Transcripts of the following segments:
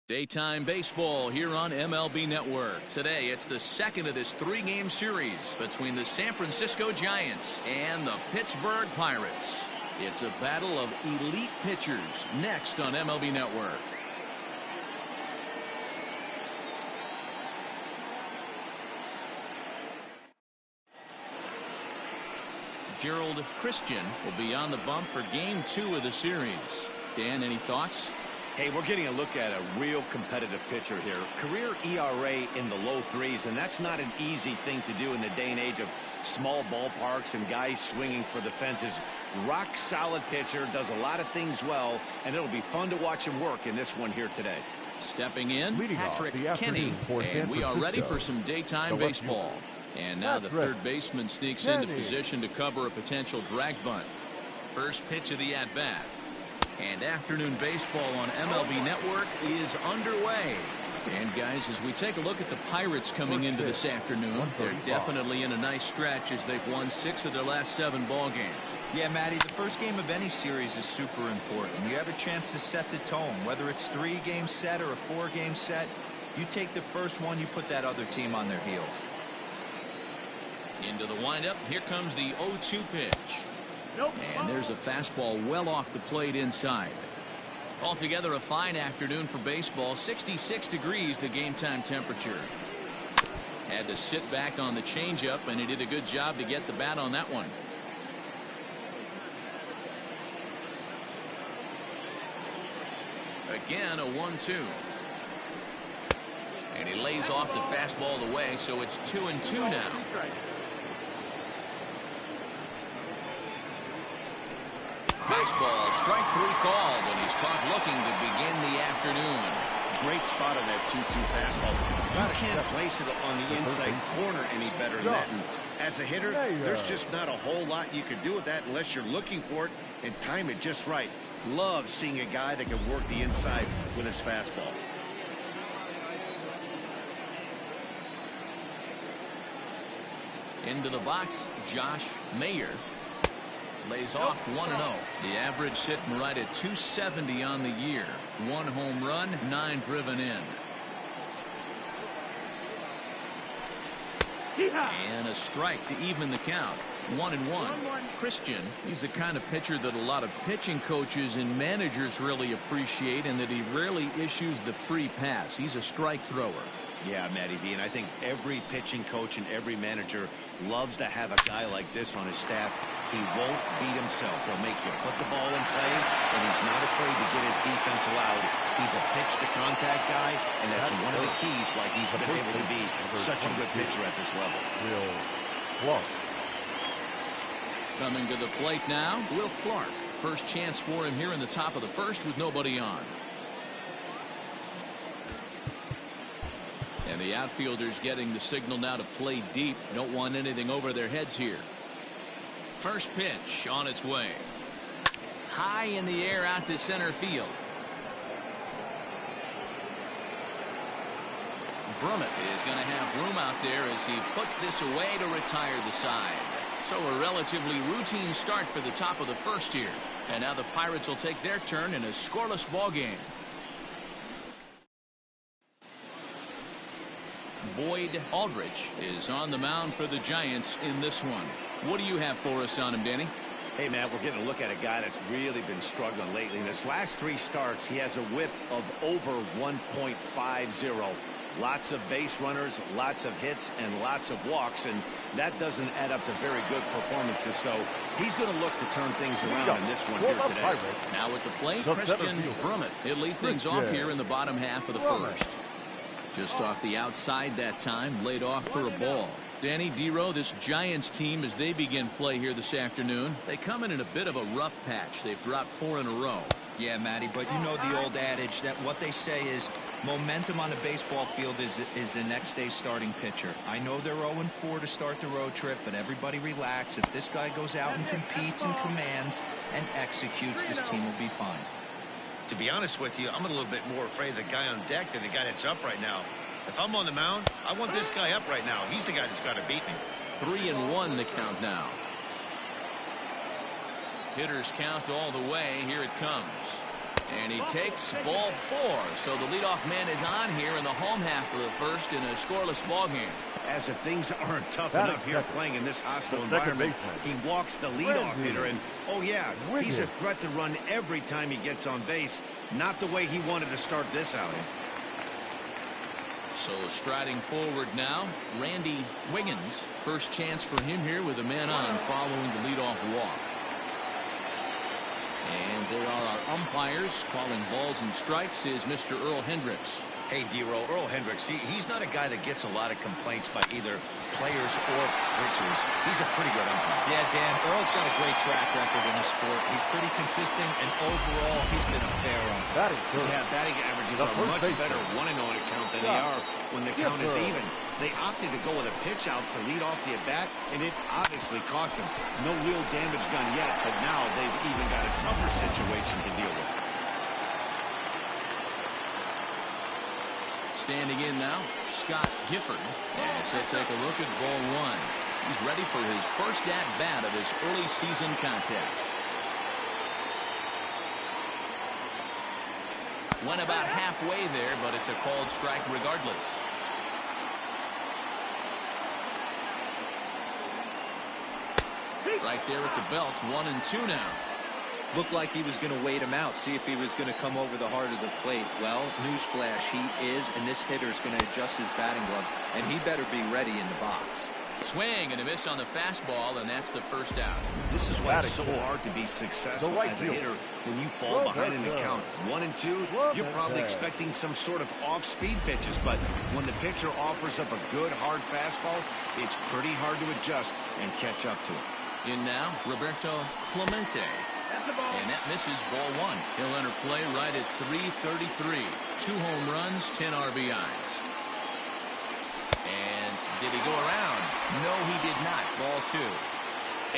Daytime baseball here on MLB Network. Today, it's the second of this three-game series between the San Francisco Giants and the Pittsburgh Pirates. It's a battle of elite pitchers next on MLB Network. Gerald Christian will be on the bump for Game 2 of the series. Dan, any thoughts? Hey, we're getting a look at a real competitive pitcher here. Career ERA in the low threes, and that's not an easy thing to do in the day and age of small ballparks and guys swinging for the fences. Rock solid pitcher, does a lot of things well, and it'll be fun to watch him work in this one here today. Stepping in, Patrick Kenny, and we are ready for some daytime baseball. And now the third baseman sneaks into position to cover a potential drag bunt. First pitch of the at-bat. And afternoon baseball on MLB Network is underway. And guys, as we take a look at the Pirates coming into this afternoon, they're definitely in a nice stretch as they've won 6 of their last 7 ball games. Yeah, Matty, the first game of any series is super important. You have a chance to set the tone, whether it's 3-game set or a 4-game set. You take the first one, you put that other team on their heels. Into the windup, here comes the 0-2 pitch. And there's a fastball well off the plate inside. Altogether a fine afternoon for baseball. 66 degrees the game time temperature. Had to sit back on the changeup, and he did a good job to get the bat on that one. Again a 1-2. And he lays off the fastball away, so it's 2-2 now. Fastball, strike 3 called, and he's caught looking to begin the afternoon. Great spot on that 2-2 fastball. You can't place it on the inside corner any better than that. And as a hitter, there's just not a whole lot you can do with that unless you're looking for it and time it just right. Love seeing a guy that can work the inside with his fastball. Into the box, Josh Mayer. Lays off 1-0. The average sitting right at 270 on the year. 1 home run, 9 driven in. And a strike to even the count. 1-1. Christian, he's the kind of pitcher that a lot of pitching coaches and managers really appreciate, and that he rarely issues the free pass. He's a strike thrower. Yeah, Matty V, and I think every pitching coach and every manager loves to have a guy like this on his staff. He won't beat himself. He'll make you put the ball in play, and he's not afraid to get his defense allowed. He's a pitch-to-contact guy, and that's one of the keys why he's been able to be such a good pitcher at this level. Coming to the plate now, Will Clark. First chance for him here in the top of the first with nobody on. And the outfielders getting the signal now to play deep. Don't want anything over their heads here. First pitch on its way. High in the air out to center field. Brummett is going to have room out there as he puts this away to retire the side. So a relatively routine start for the top of the first here. And now the Pirates will take their turn in a scoreless ball game. Boyd Aldrich is on the mound for the Giants in this one. What do you have for us on him, Danny? Hey, Matt, we're getting a look at a guy that's really been struggling lately. In his last 3 starts, he has a whip of over 1.50. Lots of base runners, lots of hits, and lots of walks, and that doesn't add up to very good performances. So he's going to look to turn things around in this one here today. Now at the plate, Christian Brummett. He'll lead things off here in the bottom half of the first. Just off the outside that time, laid off for a ball. Danny Dero, this Giants team, as they begin play here this afternoon, they come in a bit of a rough patch. They've dropped 4 in a row. Yeah, Matty, but you know the old adage that what they say is momentum on a baseball field is the next day's starting pitcher. I know they're 0-4 to start the road trip, but everybody relax. If this guy goes out and competes and commands and executes, this team will be fine. To be honest with you, I'm a little bit more afraid of the guy on deck than the guy that's up right now. If I'm on the mound, I want this guy up right now. He's the guy that's got to beat me. 3-1 the count now. Hitters count all the way. Here it comes. And he takes ball 4. So the leadoff man is on here in the home half of the first in a scoreless ball game. As if things aren't tough enough here playing in this hostile environment, he walks the leadoff hitter, and oh yeah, he's a threat to run every time he gets on base. Not the way he wanted to start this outing. So striding forward now, Randy Wiggins. First chance for him here with a man on following the leadoff walk. And there are our umpires. Calling balls and strikes is Mr. Earl Hendricks. Hey, D-Roll, Earl Hendricks, he's not a guy that gets a lot of complaints by either players or pitchers. He's a pretty good umpire. Yeah, Dan, Earl's got a great track record in the sport. He's pretty consistent, and overall, he's been a fair umpire. Yeah, batting averages are much better 1-0 at count than they are when the count is even. They opted to go with a pitch out to lead off the at-bat, and it obviously cost him. No real damage done yet, but now they've even got a tougher situation to deal with. Standing in now, Scott Gifford. As he'll take a look at ball 1. He's ready for his first at-bat of this early season contest. Went about halfway there, but it's a called strike regardless. Right there at the belt, 1-2 now. Looked like he was going to wait him out, see if he was going to come over the heart of the plate. Well, newsflash, he is, and this hitter's going to adjust his batting gloves, and he better be ready in the box. Swing and a miss on the fastball, and that's the first out. This is why it's so hard to be successful as a hitter when you fall behind in the count. 1-2, you're probably expecting some sort of off-speed pitches, but when the pitcher offers up a good, hard fastball, it's pretty hard to adjust and catch up to it. In now, Roberto Clemente. And that misses ball 1. He'll enter play right at 333. 2 home runs, 10 RBIs. And did he go around? No, he did not. Ball 2.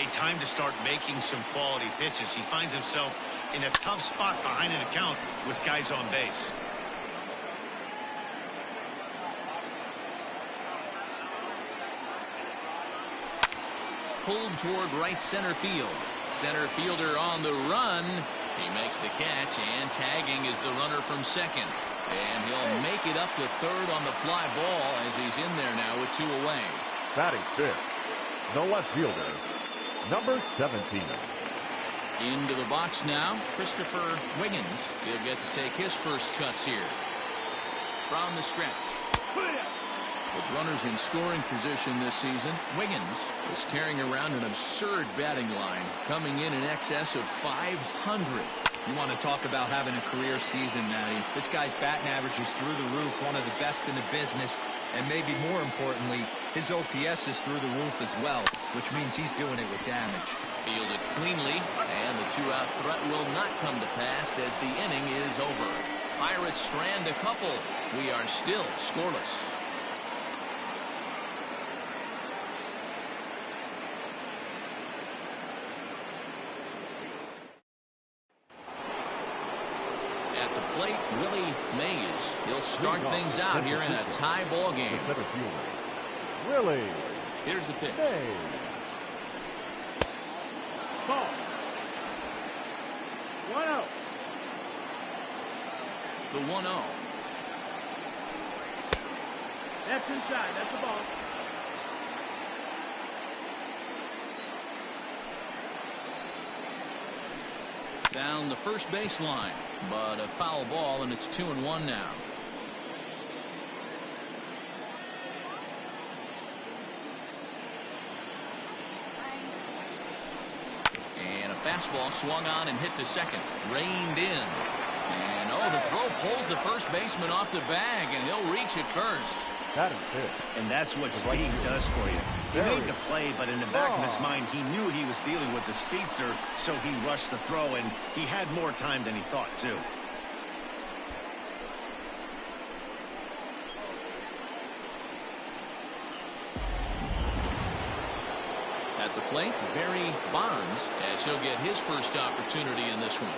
A time to start making some quality pitches. He finds himself in a tough spot behind an account with guys on base. Pulled toward right center field. Center fielder on the run. He makes the catch, and tagging is the runner from second. And he'll make it up to third on the fly ball as he's in there now with 2 away. Batting fifth, the left fielder, number 17. Into the box now, Christopher Wiggins. He'll get to take his first cuts here. From the stretch. With runners in scoring position this season, Wiggins is carrying around an absurd batting line, coming in excess of 500. You want to talk about having a career season, Matty. This guy's batting average is through the roof, one of the best in the business, and maybe more importantly, his OPS is through the roof as well, which means he's doing it with damage. Fielded cleanly, and the 2-out threat will not come to pass as the inning is over. Pirates strand a couple. We are still scoreless. Willie Mays. He'll start things out here in a tie ball game. Willie. Here's the pitch. Mays. Ball. 1-0. The 1-0. That's inside. That's the ball. Down the first baseline, but a foul ball, and it's 2-1 now. And a fastball swung on and hit to second. Reined in. And oh, the throw pulls the first baseman off the bag, and he'll reach it first. That is it. And that's what speed does for you. He made the play, but in the back of his mind, he knew he was dealing with the speedster, so he rushed the throw, and he had more time than he thought, too. At the plate, Barry Bonds, as he'll get his first opportunity in this one.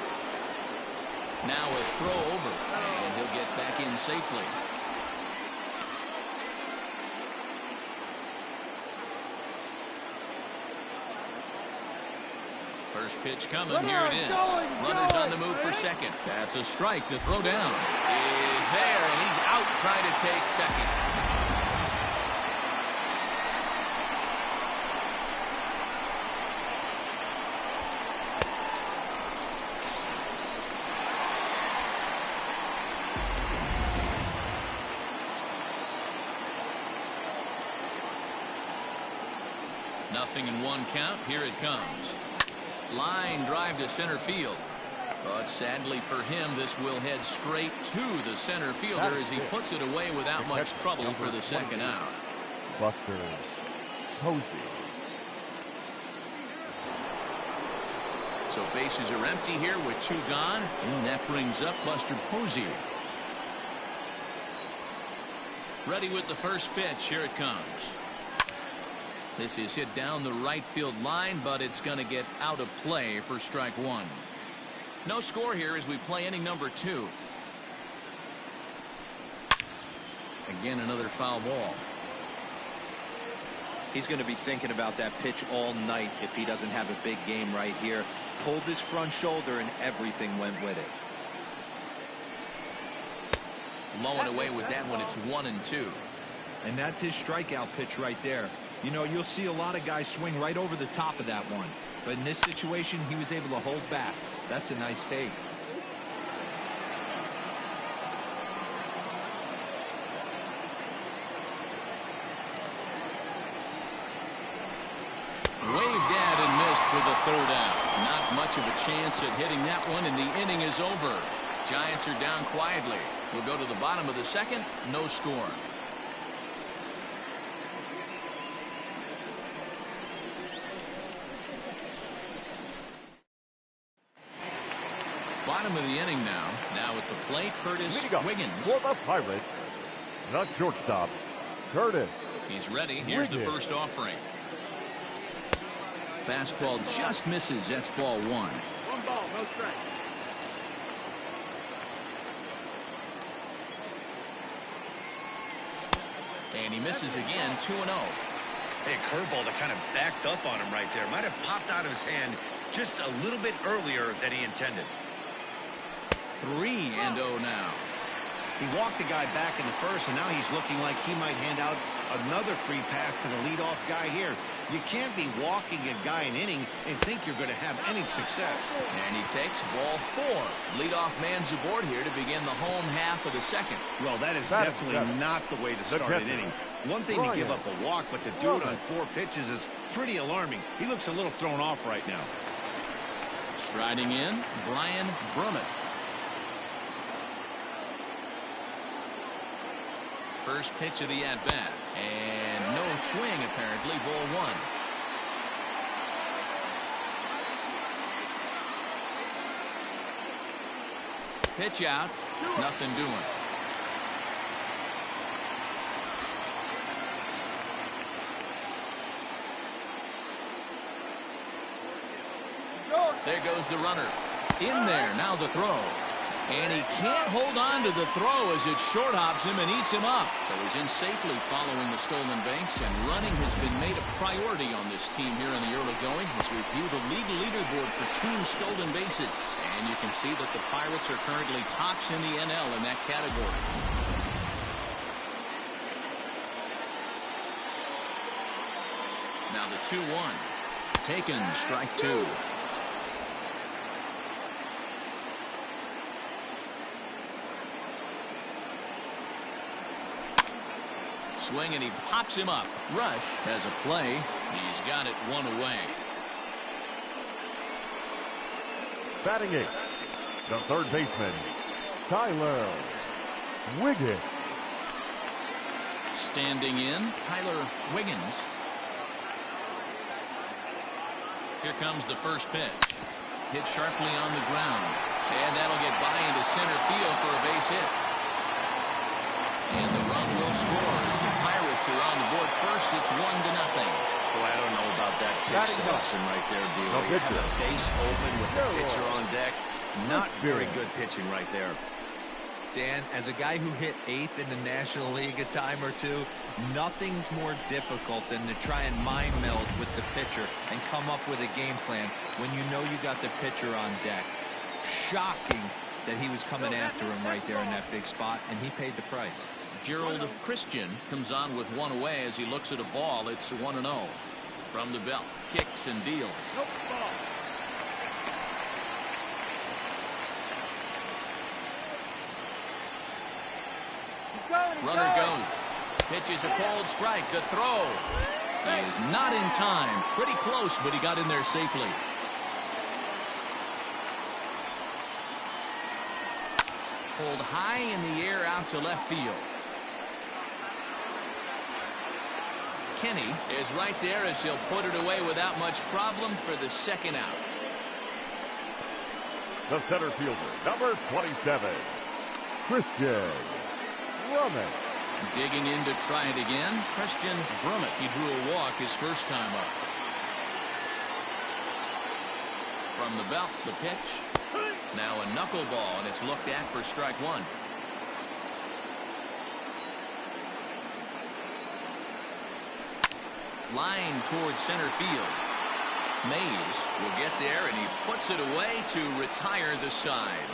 Now a throw over, and he'll get back in safely. First pitch coming. Here it is. Runners on the move for second. That's a strike. The throw down is there, and he's out trying to take second. Nothing in one count. Here it comes. Line drive to center field. But sadly for him, this will head straight to the center fielder as he puts it away without much trouble for the second out. Buster Posey. So bases are empty here with 2 gone, and that brings up Buster Posey. Ready with the first pitch. Here it comes. This is hit down the right field line, but it's going to get out of play for strike 1. No score here as we play inning number 2. Again, another foul ball. He's going to be thinking about that pitch all night if he doesn't have a big game right here. Pulled his front shoulder and everything went with it. Low and away with that one. It's 1-2. And that's his strikeout pitch right there. You know, you'll see a lot of guys swing right over the top of that one. But in this situation, he was able to hold back. That's a nice take. Waved at and missed for the third out. Not much of a chance at hitting that one, and the inning is over. Giants are down quietly. We'll go to the bottom of the second. No score. Bottom of the inning now. Now at the plate, Curtis Wiggins. For the Pirates, the shortstop, Curtis. He's ready. Here's the first offering. Fastball just misses. That's ball 1. 1 ball, no strike. And he misses again. 2-0. Hey, curveball that kind of backed up on him right there. Might have popped out of his hand just a little bit earlier than he intended. 3-0 now. He walked the guy back in the first, and now he's looking like he might hand out another free pass to the leadoff guy here. You can't be walking a guy an inning and think you're going to have any success. And he takes ball 4. Leadoff man's aboard here to begin the home half of the second. Well, that is definitely not the way to start an inning. One thing to give up a walk, but to do it on 4 pitches is pretty alarming. He looks a little thrown off right now. Striding in, Brian Brummett. First pitch of the at-bat. And no swing, apparently. Ball 1. Pitch out. Nothing doing. There goes the runner. In there. Now the throw. And he can't hold on to the throw as it short hops him and eats him up. So he's in safely following the stolen base, and running has been made a priority on this team here in the early going as we view the league leaderboard for team stolen bases. And you can see that the Pirates are currently tops in the NL in that category. Now the 2-1. Taken, strike 2. Swing, and he pops him up. Rush has a play. He's got it 1 away. Batting 8, the third baseman, Tyler Wiggins. Standing in, Tyler Wiggins. Here comes the first pitch. Hit sharply on the ground. And that'll get by into center field for a base hit. And the run will score. The Pirates are on the board first. It's 1-0. Boy, I don't know about that pitch selection right there, D. You have the base open with the pitcher on deck. Not very good pitching right there. Dan, as a guy who hit 8th in the National League a time or two, nothing's more difficult than to try and mind meld with the pitcher and come up with a game plan when you know you got the pitcher on deck. Shocking that he was coming after him right there in that big spot, and he paid the price. Gerald Christian comes on with one away as he looks at a ball. It's 1-0. From the belt, kicks and deals. Nope, ball. Runner goes. Pitches a cold strike. The throw is not in time. Pretty close, but he got in there safely. Pulled high in the air out to left field. Kenny is right there as he'll put it away without much problem for the second out. The center fielder, number 27, Christian Brummett. Digging in to try it again, Christian Brummett. He drew a walk his first time up. From the belt, the pitch. Now a knuckleball, and it's looked at for strike one. Line towards center field. Mays will get there, and he puts it away to retire the side.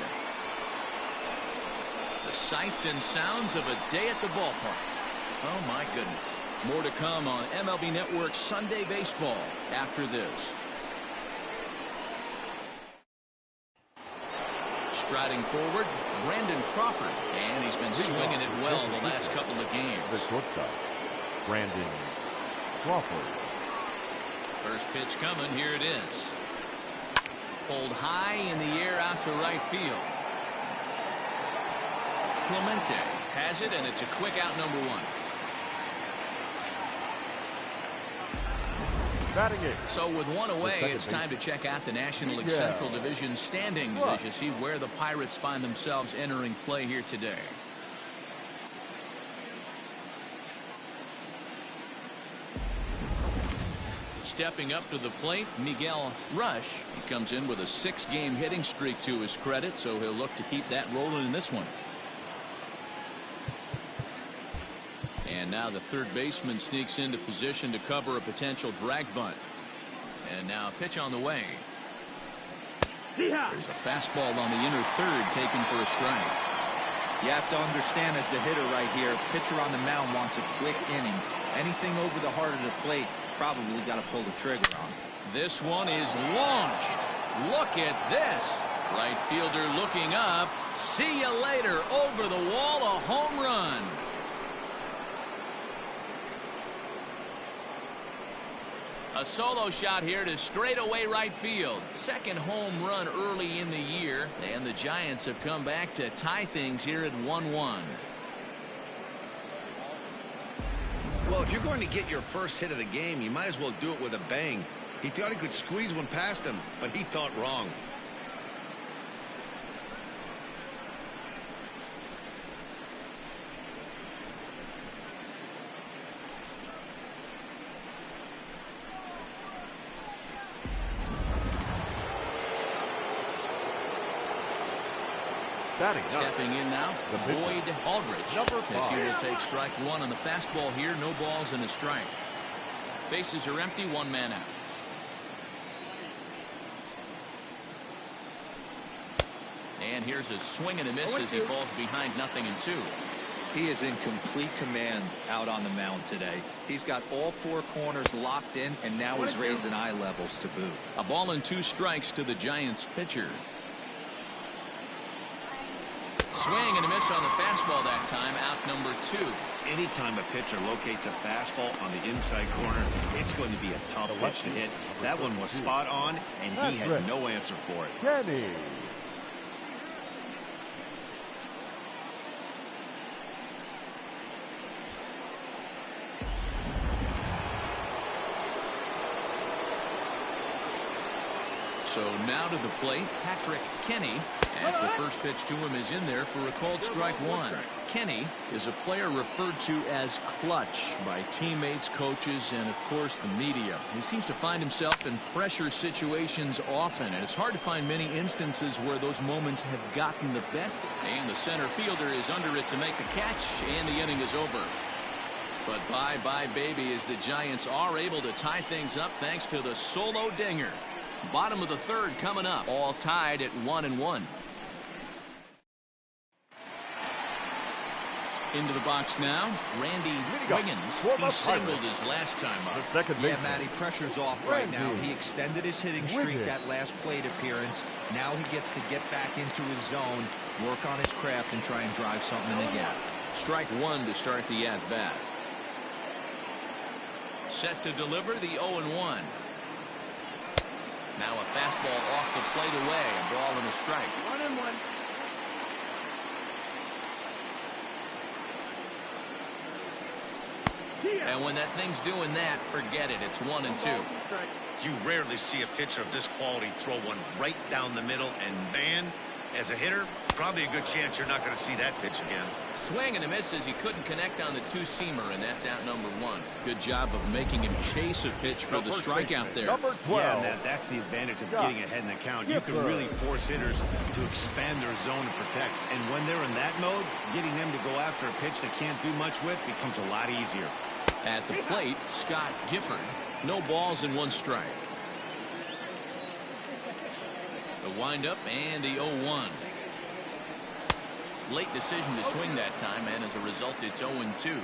The sights and sounds of a day at the ballpark. Oh, my goodness. More to come on MLB Network Sunday Baseball after this. Striding forward, Brandon Crawford, and he's been swinging it well the last couple of games. The shortstop, Brandon Crawford. First pitch coming. Here it is. Pulled high in the air out to right field. Clemente has it, and it's a quick out, number one. So with one away, it's time to check out the National League Central Division standings as you see where the Pirates find themselves entering play here today. Stepping up to the plate, Miguel Rush. He comes in with a 6-game hitting streak to his credit, so he'll look to keep that rolling in this one. And now the third baseman sneaks into position to cover a potential drag bunt. And now a pitch on the way. There's a fastball on the inner third taken for a strike. You have to understand, as the hitter right here, pitcher on the mound wants a quick inning. Anything over the heart of the plate, probably got to pull the trigger on. This one is launched. Look at this. Right fielder looking up. See you later. Over the wall, a home run. A solo shot here to straightaway right field. Second home run early in the year. And the Giants have come back to tie things here at 1-1. Well, if you're going to get your first hit of the game, you might as well do it with a bang. He thought he could squeeze one past him, but he thought wrong. Stepping in now, Boyd Aldrich, as he will take strike one on the fastball here. No balls and a strike. Bases are empty, one man out. And here's a swing and a miss as he falls behind 0-2. He is in complete command out on the mound today. He's got all 4 corners locked in, and now he's raising eye levels to boot. A ball and 2 strikes to the Giants pitcher. Swing and a miss on the fastball that time, out number 2. Anytime a pitcher locates a fastball on the inside corner, it's going to be a tough pitch to hit. That one was spot on, and he had no answer for it. Kenny. So now to the plate, Patrick Kenny, As the first pitch to him is in there for a called strike one. Kenny is a player referred to as clutch by teammates, coaches, and of course the media. He seems to find himself in pressure situations often, and it's hard to find many instances where those moments have gotten the best. And the center fielder is under it to make the catch, and the inning is over. But bye-bye baby, as the Giants are able to tie things up thanks to the solo dinger. Bottom of the third coming up, all tied at 1-1. Into the box now, Randy Wiggins. He singled his last time up. Yeah, Matty, pressure's off right now. He extended his hitting streak that last plate appearance. Now he gets to get back into his zone, work on his craft, and try and drive something in the gap. Strike one to start the at-bat. Set to deliver the 0-1. Now a fastball off the plate away, a ball and a strike. 1-1. And when that thing's doing that, forget it. It's 1-2. You rarely see a pitcher of this quality throw one right down the middle, and man, as a hitter, probably a good chance you're not going to see that pitch again. Swing and a miss as he couldn't connect on the two-seamer, and that's out number one. Good job of making him chase a pitch for the strikeout there. Number 12. Yeah, that's the advantage of getting ahead in the count. You can really force hitters to expand their zone and protect. And when they're in that mode, getting them to go after a pitch they can't do much with becomes a lot easier. At the plate, Scott Gifford. No balls and one strike. The windup and the 0-1. Late decision to swing that time, and as a result, it's 0-2.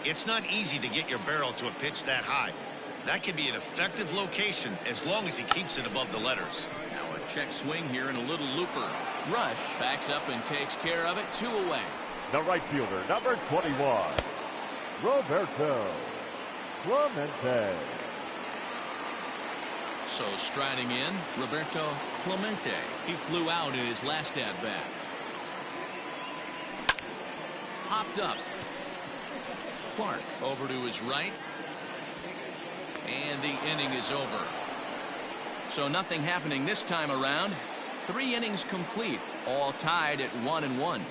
It's not easy to get your barrel to a pitch that high. That can be an effective location as long as he keeps it above the letters. Now a check swing here and a little looper. Rush backs up and takes care of it. 2 away. The right fielder, number 21, Roberto Clemente. So striding in, Roberto Clemente. He flew out in his last at-bat. Hopped up. Clark over to his right. And the inning is over. So nothing happening this time around. 3 innings complete, all tied at 1-1.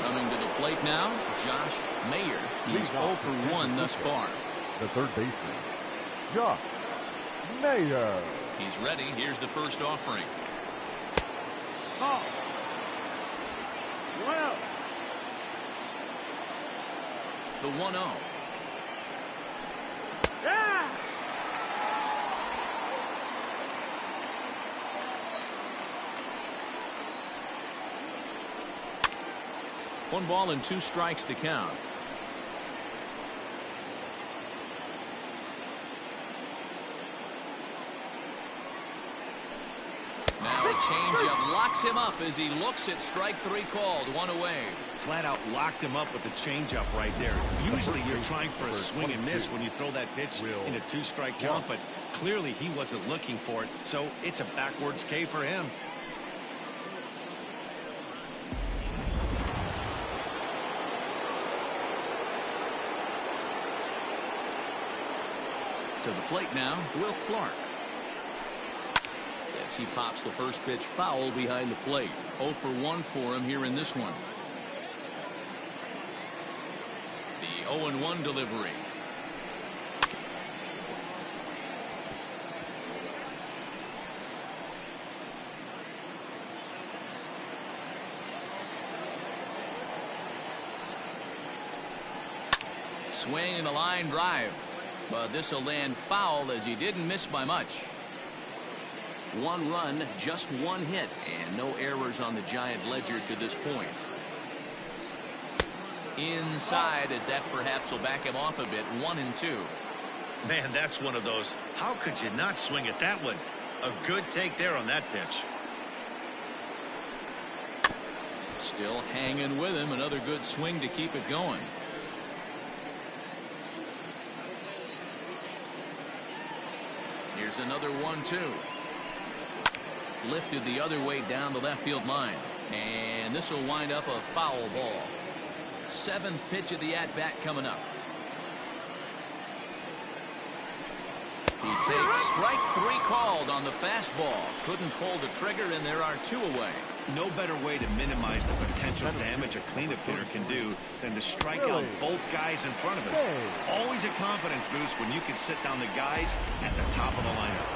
Coming to the plate now, Josh Mayer. He's 0 for 1 thus far. The third baseman, Josh Mayer. He's ready. Here's the first offering. Ball. 1-0. The 1-0. Yeah! One ball and 2 strikes to count. Now a changeup locks him up as he looks at strike 3 called. 1 away. Flat out locked him up with the changeup right there. Usually you're trying for a swing and miss when you throw that pitch in a 2-strike count, but clearly he wasn't looking for it, so it's a backwards K for him. To the plate now, Will Clark. As he pops the first pitch foul behind the plate. 0 for 1 for him here in this one. The 0-1 delivery. Swing and a line drive. But this will land foul as he didn't miss by much. 1 run, just 1 hit, and no errors on the Giant ledger to this point. Inside, as that perhaps will back him off a bit. 1-2. Man, that's one of those. How could you not swing at that one? A good take there on that pitch. Still hanging with him. Another good swing to keep it going. Here's another 1-2. Lifted the other way down the left field line. And this will wind up a foul ball. 7th pitch of the at-bat coming up. He takes strike 3 called on the fastball. Couldn't pull the trigger, and there are 2 away. No better way to minimize the potential damage a cleanup hitter can do than to strike out both guys in front of him. Always a confidence boost when you can sit down the guys at the top of the lineup.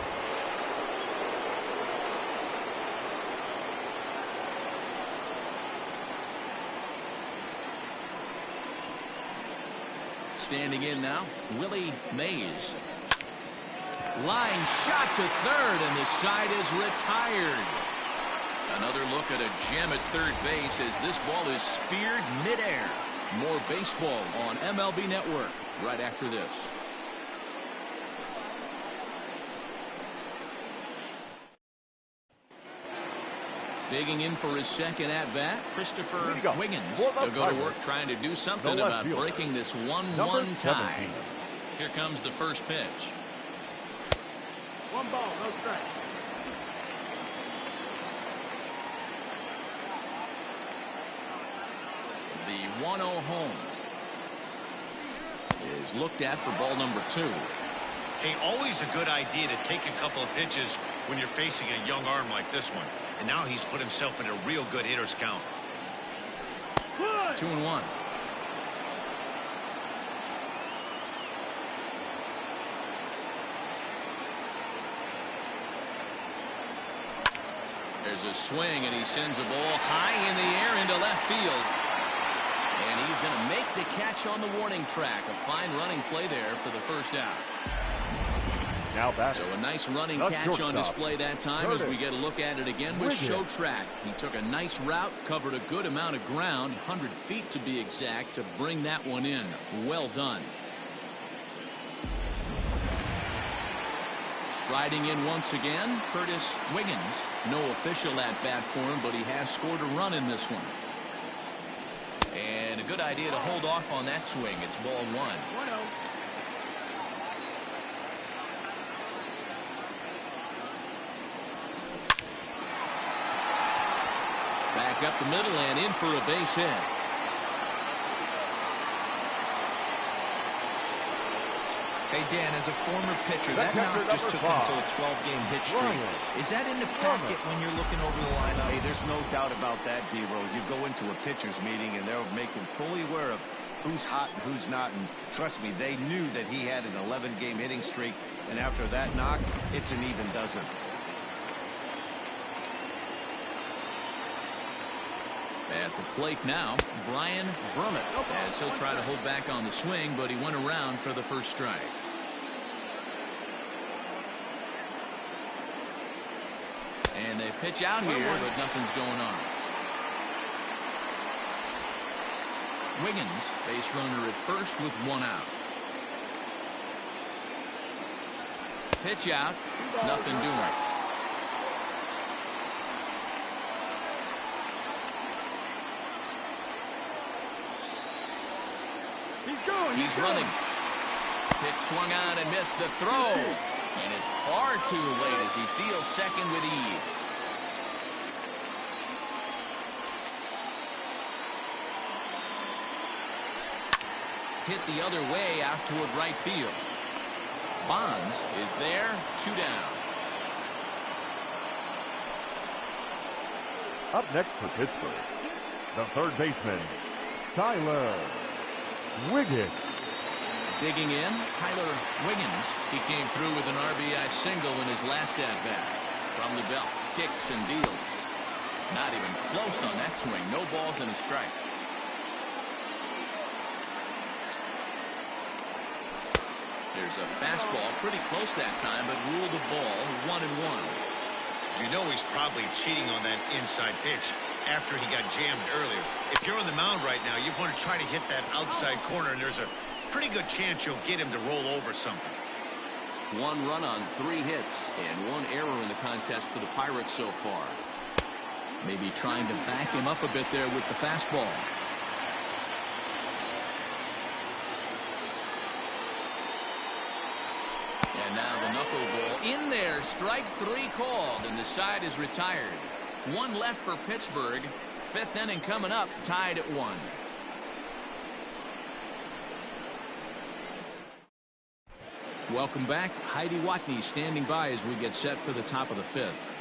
Standing in now, Willie Mays. Line shot to third, and the side is retired. Another look at a gem at third base as this ball is speared midair. More baseball on MLB Network right after this. Digging in for his second at-bat, Christopher Wiggins. He'll go to work trying to do something about breaking this 1-1 tie. Here comes the first pitch. 1 ball, no strike. The 1-0 home is looked at for ball number 2. Hey, always a good idea to take a couple of pitches when you're facing a young arm like this one. And now he's put himself in a real good hitter's count. 2-1. There's a swing, and he sends a ball high in the air into left field. And he's going to make the catch on the warning track. A fine running play there for the first out. Now back. So a nice running catch on display that time as we get a look at it again with Show Track. He took a nice route, covered a good amount of ground, 100 feet to be exact, to bring that one in. Well done. Riding in once again, Curtis Wiggins. No official at-bat for him, but he has scored a run in this one. And a good idea to hold off on that swing. It's ball 1. 1-0. Back up the middle and in for a base hit. Hey, Dan, as a former pitcher, that knock just took him to a 12-game hit streak. Is that in the pocket when you're looking over the lineup? Hey, there's no doubt about that, D-Row. You go into a pitcher's meeting, and they'll make him fully aware of who's hot and who's not. And trust me, they knew that he had an 11-game hitting streak. And after that knock, it's an even dozen. At the plate now, Brian Brummett, as he'll try to hold back on the swing, but he went around for the first strike. And they pitch out here, but nothing's going on. Wiggins, base runner at first with 1 out. Pitch out, nothing doing. He's running. Pitch swung on and missed the throw. And it's far too late as he steals second with ease. Hit the other way out toward right field. Bonds is there, 2 down. Up next for Pittsburgh, the third baseman, Tyler Wiggins. Digging in, Tyler Wiggins. He came through with an RBI single in his last at-bat. From the belt, kicks and deals. Not even close on that swing. No balls and a strike. There's a fastball pretty close that time, but ruled the ball 1-1. You know he's probably cheating on that inside pitch after he got jammed earlier. If you're on the mound right now, you want to try to hit that outside corner, and there's a pretty good chance you'll get him to roll over something. 1 run on 3 hits and 1 error in the contest for the Pirates so far. Maybe trying to back him up a bit there with the fastball. And now the knuckleball in there. Strike 3 called, and the side is retired. 1 left for Pittsburgh. 5th inning coming up, tied at 1. Welcome back. Heidi Watney standing by as we get set for the top of the fifth.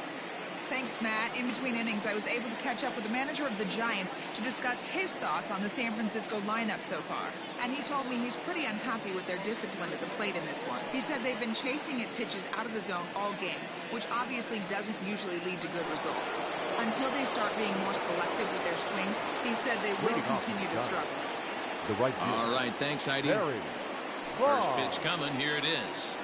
Thanks, Matt. In between innings, I was able to catch up with the manager of the Giants to discuss his thoughts on the San Francisco lineup so far. And he told me he's pretty unhappy with their discipline at the plate in this one. He said they've been chasing at pitches out of the zone all game, which obviously doesn't usually lead to good results. Until they start being more selective with their swings, he said they will continue to struggle. All right, thanks, Heidi. First pitch coming. Here it is.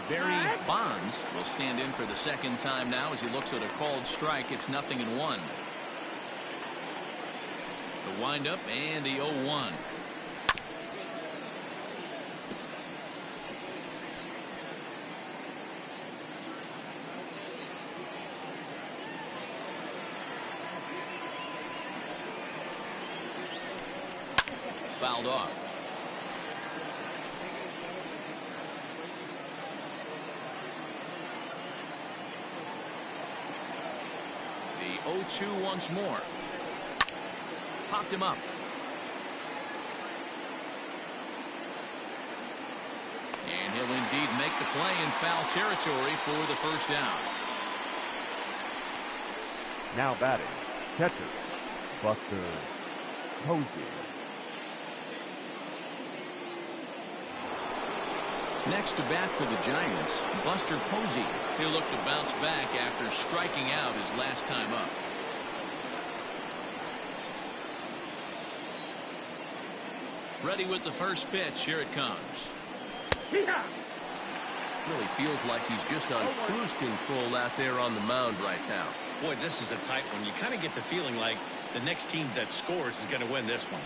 Barry Bonds will stand in for the second time now as he looks at a called strike. It's 0-1. The windup and the 0-1. Fouled off. The 0-2 once more. Popped him up. And he'll indeed make the play in foul territory for the first down. Now batting, catcher, Buster Posey. Next to bat for the Giants, Buster Posey. He'll look to bounce back after striking out his last time up. Ready with the first pitch. Here it comes. Really feels like he's just on cruise control out there on the mound right now. Boy, this is a tight one. You kind of get the feeling like the next team that scores is going to win this one.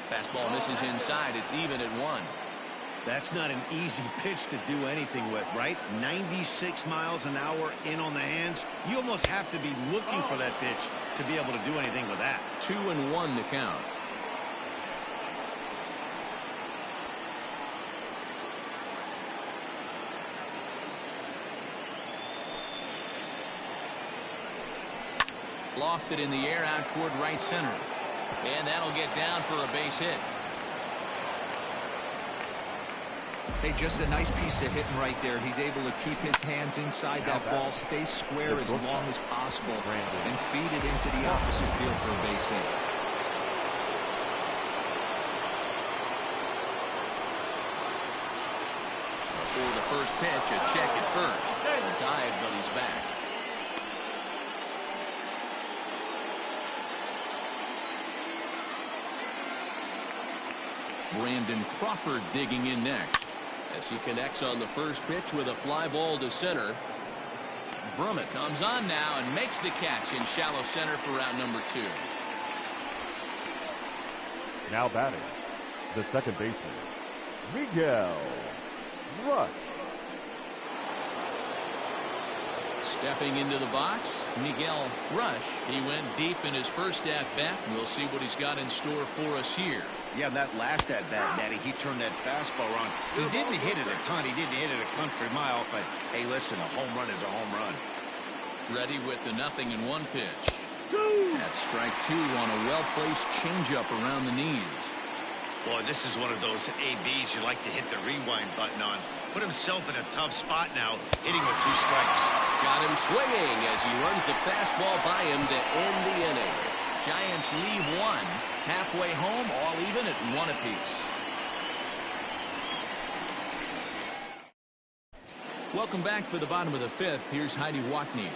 Fastball misses inside. It's even at 1. That's not an easy pitch to do anything with, right? 96 miles an hour in on the hands. You almost have to be looking for that pitch to be able to do anything with that. 2-1 to count. Lofted in the air out toward right center. And that'll get down for a base hit. Hey, just a nice piece of hitting right there. He's able to keep his hands inside that ball, stay square as long as possible, and feed it into the opposite field for a base hit. For the first pitch, a check at first. A dive, but he's back. Brandon Crawford digging in next as he connects on the first pitch with a fly ball to center. Brummett comes on now and makes the catch in shallow center for out number 2. Now batting, the second baseman, Miguel Rush. Stepping into the box, Miguel Rush. He went deep in his first at-bat. We'll see what he's got in store for us here. Yeah, that last at-bat, Matty, he turned that fastball on. He didn't hit it a ton. He didn't hit it a country mile, but hey, listen, a home run is a home run. Ready with the 0-1 pitch. That's strike 2 on a well-placed changeup around the knees. Boy, this is one of those ABs you like to hit the rewind button on. Put himself in a tough spot now, hitting with 2 strikes. Got him swinging as he runs the fastball by him to end the inning. Giants leave 1. Halfway home, all even at 1 apiece. Welcome back for the bottom of the 5th. Here's Heidi Watney.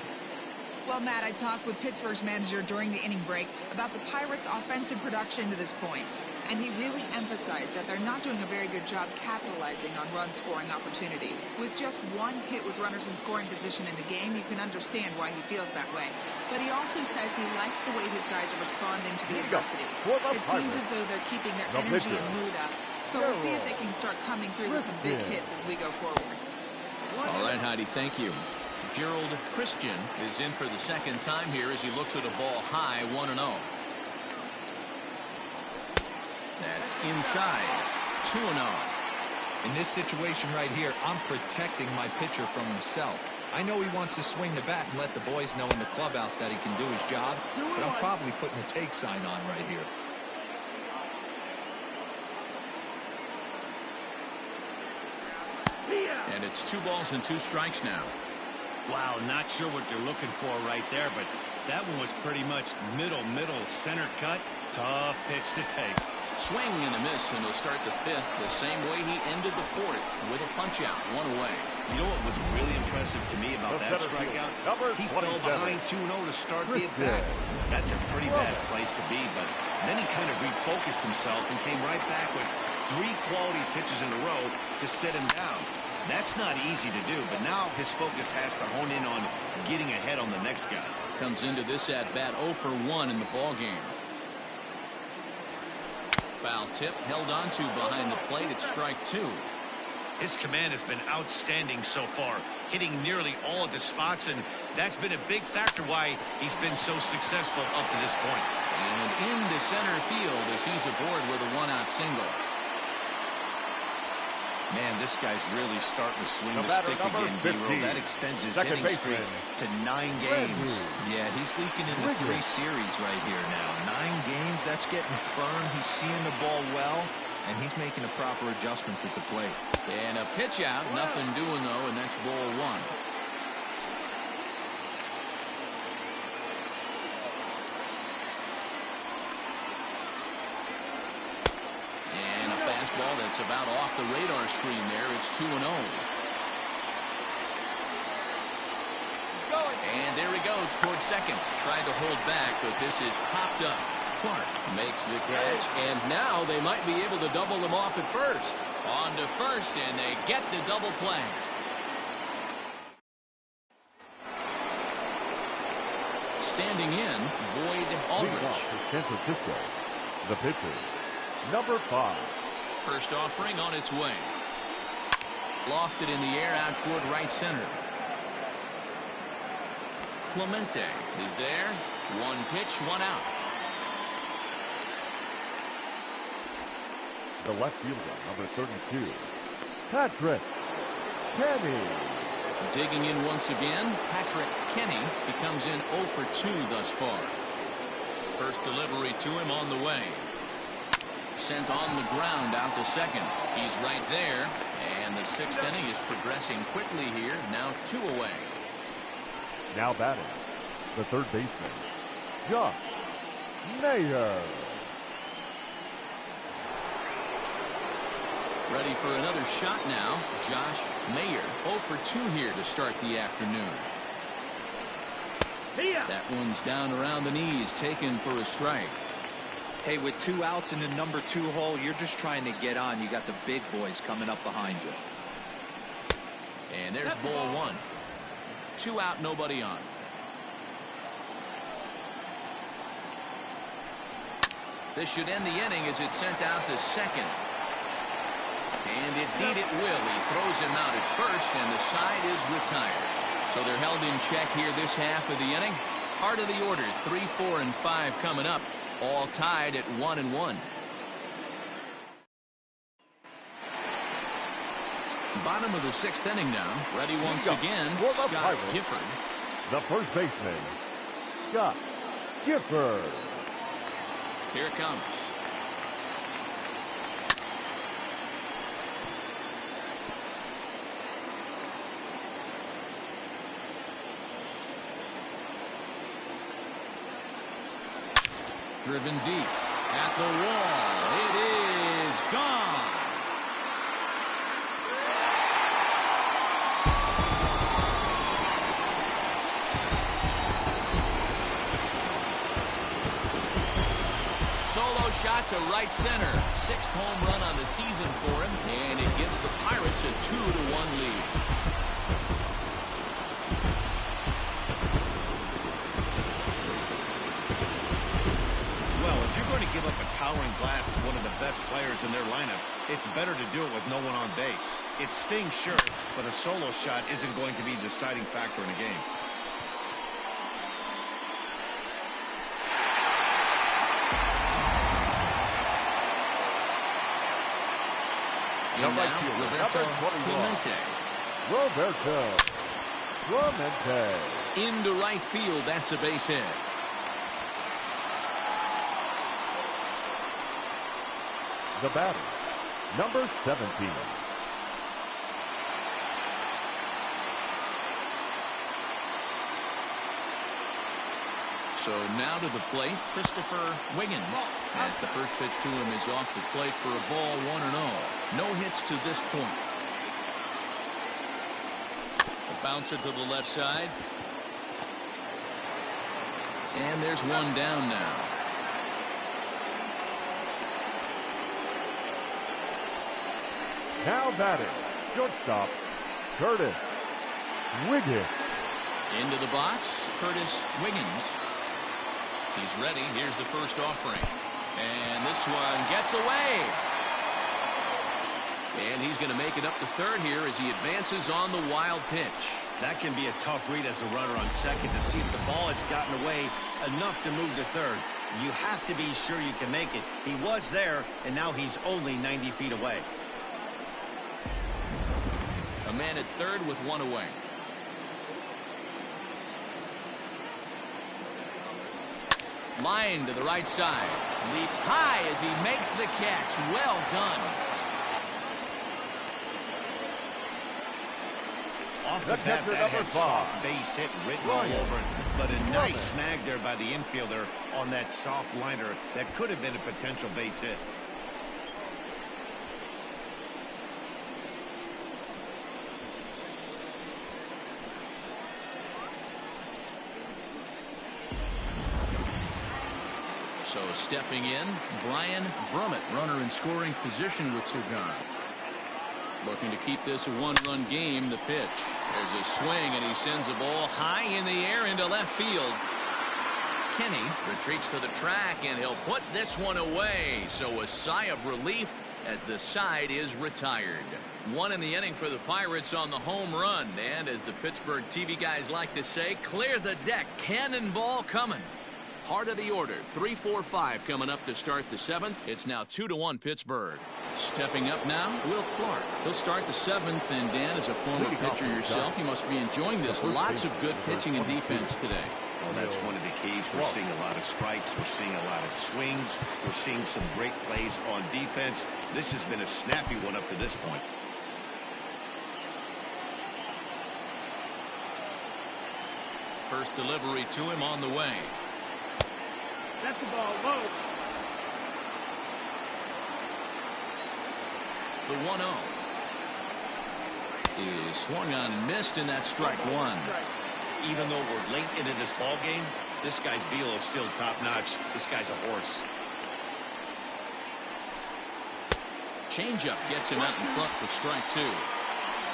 Well, Matt, I talked with Pittsburgh's manager during the inning break about the Pirates' offensive production to this point. And he really emphasized that they're not doing a very good job capitalizing on run-scoring opportunities. With just 1 hit with runners in scoring position in the game, you can understand why he feels that way. But he also says he likes the way his guys are responding to the adversity. It seems as though they're keeping their energy and mood up. So we'll see if they can start coming through with some big hits as we go forward. All right, Heidi, thank you. Gerald Christian is in for the second time here as he looks at a ball high, 1-0. That's inside, 2-0. In this situation right here, I'm protecting my pitcher from himself. I know he wants to swing the bat and let the boys know in the clubhouse that he can do his job, but I'm probably putting a take sign on right here. And it's 2 balls and 2 strikes now. Wow, not sure what they're looking for right there, but that one was pretty much middle, center cut. Tough pitch to take. Swing and a miss, and he'll start the 5th the same way he ended the 4th with a punch out, 1 away. You know what was really impressive to me about that strikeout? He fell behind 2-0 to start the at-bat. That's a pretty bad place to be, but then he kind of refocused himself and came right back with 3 quality pitches in a row to sit him down. That's not easy to do, but now his focus has to hone in on getting ahead on the next guy. Comes into this at-bat 0 for 1 in the ballgame. Foul tip held onto behind the plate at strike 2. His command has been outstanding so far, hitting nearly all of his spots, and that's been a big factor why he's been so successful up to this point. And into center field as he's aboard with a 1-out single. Man, this guy's really starting to swing the stick again, D-Roll. That extends his hitting streak to 9 games. Yeah, he's leaking into 3 series right here now. 9 games, that's getting firm. He's seeing the ball well, and he's making the proper adjustments at the plate. And a pitch out, nothing doing though, and that's ball 1. Ball that's about off the radar screen there. It's 2-0. And there he goes towards second. Tried to hold back, but this is popped up. Clark makes the catch, and now they might be able to double them off at first. On to first, and they get the double play. Standing in, Boyd Aldrich. San Francisco, the pitcher, number 5. First offering on its way. Lofted in the air out toward right center. Clemente is there. 1 pitch, 1 out. The left fielder, number 32, Patrick Kenny. Digging in once again, Patrick Kenny. He comes in 0 for 2 thus far. First delivery to him on the way. Sent on the ground out to second. He's right there, and the 6th inning is progressing quickly here. Now 2 away. Now batting, the 3rd baseman, Josh Mayer. Ready for another shot now. Josh Mayer, 0 for 2 here to start the afternoon. That one's down around the knees, taken for a strike. Hey, with 2 outs in the number 2 hole, you're just trying to get on. You got the big boys coming up behind you. And there's ball 1. 2 out, nobody on. This should end the inning as it's sent out to second. And indeed it will. He throws him out at first, and the side is retired. So they're held in check here this half of the inning. Part of the order, 3, 4, and 5 coming up. All tied at 1-1. Bottom of the 6th inning now. Ready once again, Scott Gifford. The first baseman, Scott Gifford. Here it comes. Driven deep at the wall. It is gone. Solo shot to right center. 6th home run on the season for him, and it gives the Pirates a 2-1 lead. Give up a towering blast to one of the best players in their lineup, it's better to do it with no one on base. It stings, sure, but a solo shot isn't going to be the deciding factor in a game. And now, Roberto Clemente. Into right field, that's a base hit. The batter, number 17, So now to the plate, Christopher Wiggins, as the first pitch to him is off the plate for a ball, 1-0. No hits to this point. A bouncer to the left side. And there's one down now. Now batting, shortstop, Curtis Wiggins. Into the box, Curtis Wiggins. He's ready. Here's the first offering. And this one gets away. And he's going to make it up to third here as he advances on the wild pitch. That can be a tough read as a runner on second to see if the ball has gotten away enough to move to third. You have to be sure you can make it. He was there, and now he's only 90 feet away. A man at third with one away. Line to the right side. Leaps high as he makes the catch. Well done. Off the bat, that had soft base hit written all over it, but a nice snag there by the infielder on that soft liner that could have been a potential base hit. So stepping in, Brian Brummett, runner in scoring position with Surgon. Looking to keep this a one-run game. The pitch. There's a swing, and he sends a ball high in the air into left field. Kenny retreats to the track, and he'll put this one away. So a sigh of relief as the side is retired. One in the inning for the Pirates on the home run. And as the Pittsburgh TV guys like to say, clear the deck. Cannonball coming. Heart of the order, 3-4-5 coming up to start the seventh. It's now 2-1 Pittsburgh. Stepping up now, Will Clark. He'll start the seventh, and Dan, as a former pitcher yourself, you must be enjoying this. Lots of good pitching and defense today. Well, that's one of the keys. We're seeing a lot of strikes. We're seeing a lot of swings. We're seeing some great plays on defense. This has been a snappy one up to this point. First delivery to him on the way. That's the ball low. The 1-0 is swung on and missed, and that's strike one. Even though we're late into this ball game, this guy's velo is still top-notch. This guy's a horse. Changeup gets him out in front for strike two.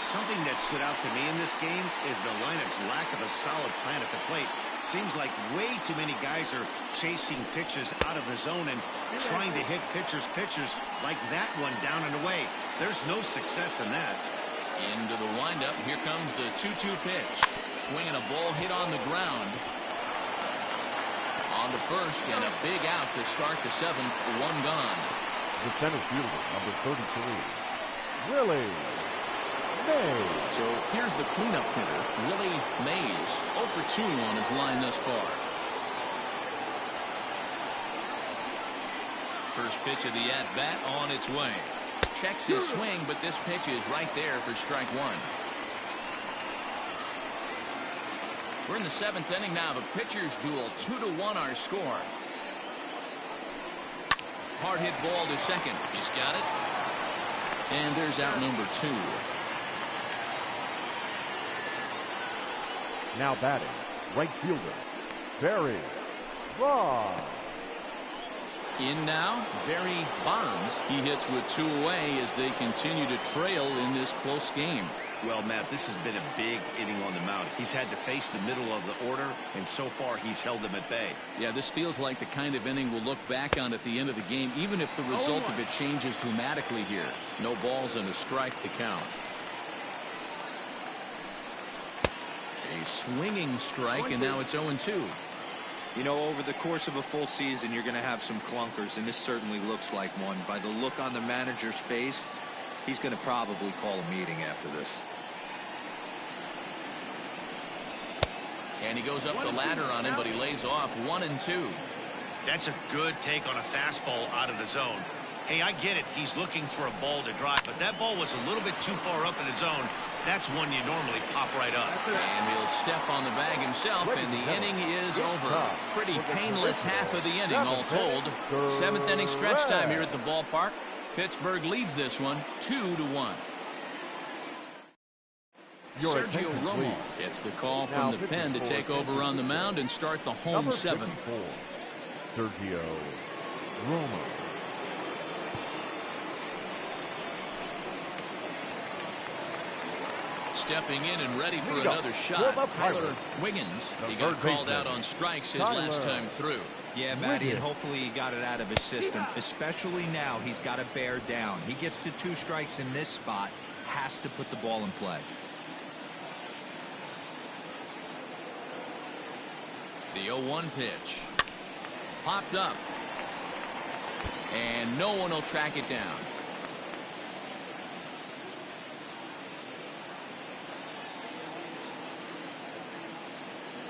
Something that stood out to me in this game is the lineup's lack of a solid plan at the plate. Seems like way too many guys are chasing pitches out of the zone and trying to hit pitchers like that one down and away. There's no success in that. Into the windup. Here comes the 2-2 pitch. Swinging a ball hit on the ground. On to first, and a big out to start the seventh. One gone. The center fielder, number 33, Willie Mays. So here's the cleanup hitter, Willie Mays. 0 for 2 on his line thus far. First pitch of the at-bat on its way. Checks his swing, but this pitch is right there for strike one. We're in the seventh inning now. The pitcher's duel, 2-1 our score. Hard hit ball to second. He's got it. And there's out number 2. Now batting, right fielder, Barry Bonds. In now, Barry Bonds. He hits with 2 away as they continue to trail in this close game. Well, Matt, this has been a big inning on the mound. He's had to face the middle of the order, and so far he's held them at bay. Yeah, this feels like the kind of inning we'll look back on at the end of the game, even if the result of it changes dramatically here. No balls and a strike to count. A swinging strike, and now it's 0-2. You know, over the course of a full season, you're going to have some clunkers, and this certainly looks like one. By the look on the manager's face, he's going to probably call a meeting after this. And he goes up the ladder on him, but he lays off 1-2. That's a good take on a fastball out of the zone. Hey, I get it. He's looking for a ball to drive, but that ball was a little bit too far up in his zone. That's one you normally pop right up. And he'll step on the bag himself, and the inning is over. Pretty painless half of the inning, all told. Seventh inning stretch time here at the ballpark. Pittsburgh leads this one 2-1. Sergio Romo gets the call from the pen to take over on the mound and start the home seventh. Sergio Romo. Stepping in and ready for another shot, Tyler Wiggins. He got called out on strikes his last time through. Yeah, Matty, and hopefully he got it out of his system, especially now he's got to bear down. He gets the 2 strikes in this spot, has to put the ball in play. The 0-1 pitch. Popped up. And no one will track it down.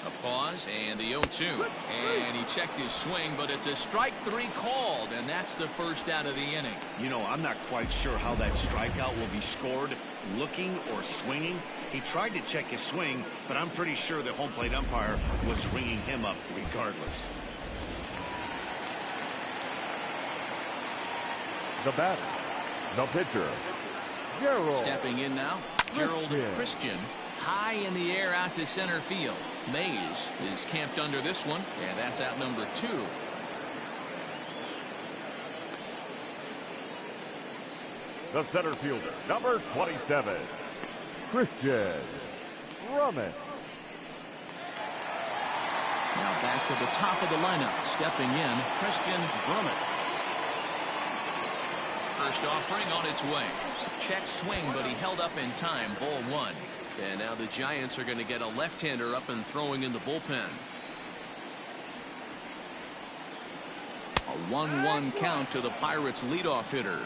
A pause and the 0-2. And he checked his swing, but it's a strike 3 called, and that's the first out of the inning. You know, I'm not quite sure how that strikeout will be scored, looking or swinging. He tried to check his swing, but I'm pretty sure the home plate umpire was ringing him up regardless. The batter, the pitcher, Gerald. Stepping in now, Gerald Christian. High in the air out to center field. Mays is camped under this one, and that's out number 2. The center fielder, number 27, Christian Drummond. Now back to the top of the lineup. Stepping in, Christian Drummond. First offering on its way. Check swing, but he held up in time. Ball 1. And now the Giants are going to get a left-hander up and throwing in the bullpen. A 1-1 count to the Pirates leadoff hitter.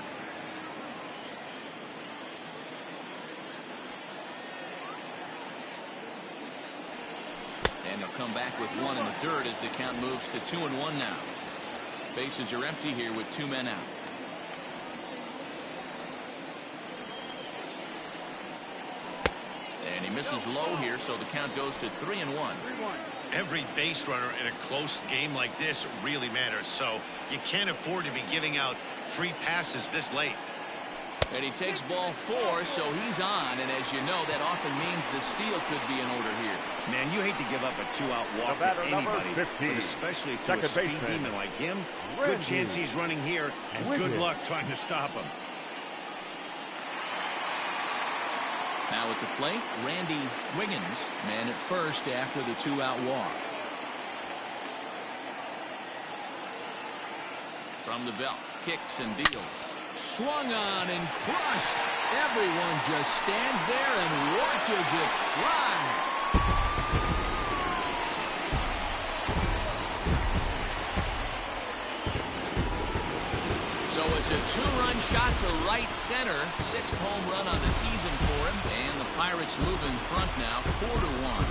And he'll come back with 1 in the third as the count moves to 2-1 now. Bases are empty here with 2 men out. And he misses low here, so the count goes to 3-1. Every base runner in a close game like this really matters, so you can't afford to be giving out free passes this late. And he takes ball 4, so he's on, and as you know, that often means the steal could be in order here. Man, you hate to give up a 2-out walk to anybody, but especially to a speed demon like him. Good chance he's running here, and good luck trying to stop him. Now at the plate, Randy Wiggins, man at first after the 2-out walk. From the belt, kicks and deals. Swung on and crushed. Everyone just stands there and watches it fly. So it's a 2-run shot to right center. 6th home run on the season for him. And the Pirates move in front now, 4-1.